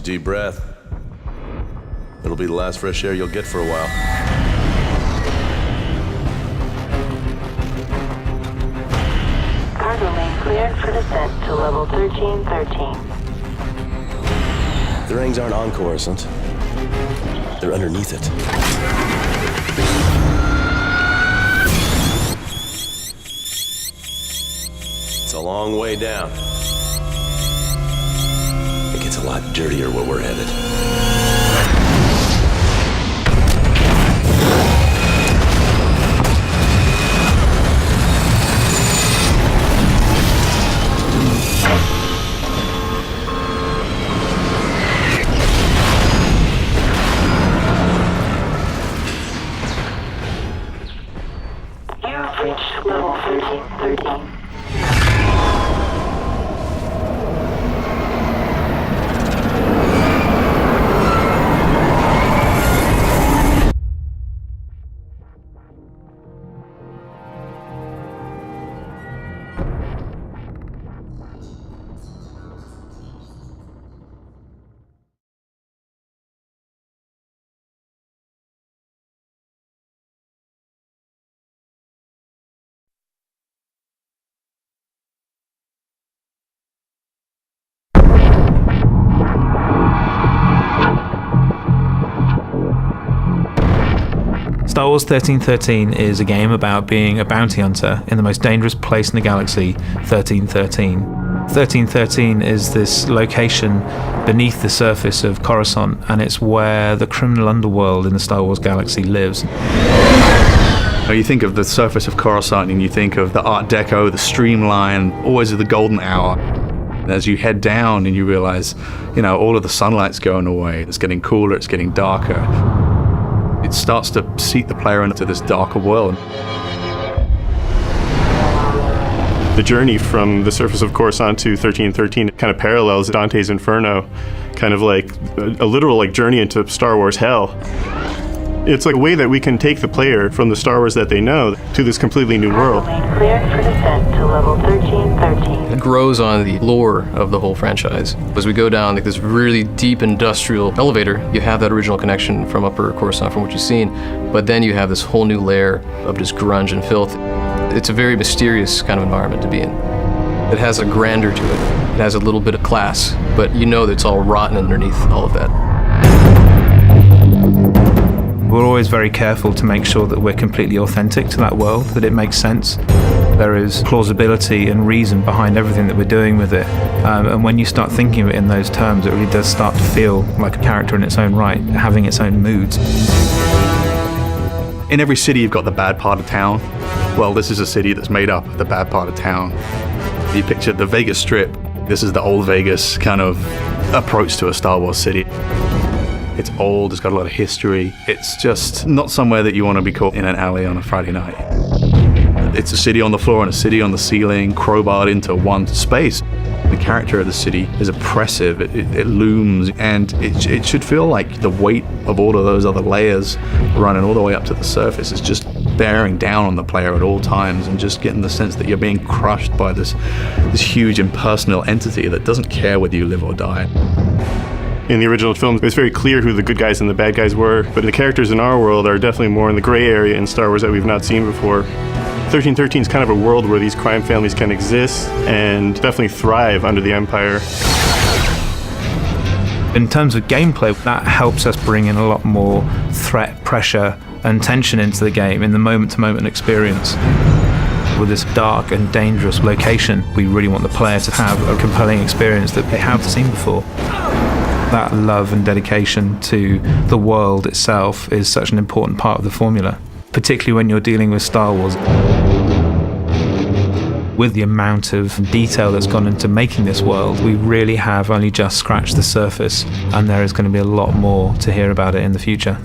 deep breath. It'll be the last fresh air you'll get for a while. Cargo lane cleared for descent to level 1313. The rings aren't on Coruscant. They're underneath it. It's a long way down. It gets a lot dirtier where we're headed. You've reached level 1313. Star Wars 1313 is a game about being a bounty hunter in the most dangerous place in the galaxy, 1313. 1313 is this location beneath the surface of Coruscant, and it's where the criminal underworld in the Star Wars galaxy lives. You think of the surface of Coruscant and you think of the Art Deco, the streamline, always the golden hour. As you head down and you realize, all of the sunlight's going away, it's getting cooler, it's getting darker. It starts to seat the player into this darker world. The journey from the surface of Coruscant to 1313 kind of parallels Dante's Inferno, kind of like a literal journey into Star Wars hell. It's like a way that we can take the player from the Star Wars that they know to this completely new world. Cleared for descent to level 1313. It grows on the lore of the whole franchise. As we go down this really deep industrial elevator, you have that original connection from Upper Coruscant from what you've seen, but then you have this whole new layer of just grunge and filth. It's a very mysterious kind of environment to be in. It has a grandeur to it. It has a little bit of class, but that it's all rotten underneath all of that. We're always very careful to make sure that we're completely authentic to that world, that it makes sense. There is plausibility and reason behind everything that we're doing with it. And when you start thinking of it in those terms, it really does start to feel like a character in its own right, having its own moods. In every city, you've got the bad part of town. Well, this is a city that's made up of the bad part of town. You picture the Vegas Strip. This is the old Vegas kind of approach to a Star Wars city. It's old, it's got a lot of history. It's just not somewhere that you want to be caught in an alley on a Friday night. It's a city on the floor and a city on the ceiling, crowbarred into one space. The character of the city is oppressive, it looms, and it should feel like the weight of all of those other layers running all the way up to the surface is just bearing down on the player at all times, and just getting the sense that you're being crushed by this huge impersonal entity that doesn't care whether you live or die. In the original film, it was very clear who the good guys and the bad guys were, but the characters in our world are definitely more in the gray area in Star Wars that we've not seen before. 1313 is kind of a world where these crime families can exist and definitely thrive under the Empire. In terms of gameplay, that helps us bring in a lot more threat, pressure, and tension into the game in the moment-to-moment experience. With this dark and dangerous location, we really want the player to have a compelling experience that they haven't seen before. That love and dedication to the world itself is such an important part of the formula, particularly when you're dealing with Star Wars. With the amount of detail that's gone into making this world, we really have only just scratched the surface, and there is going to be a lot more to hear about it in the future.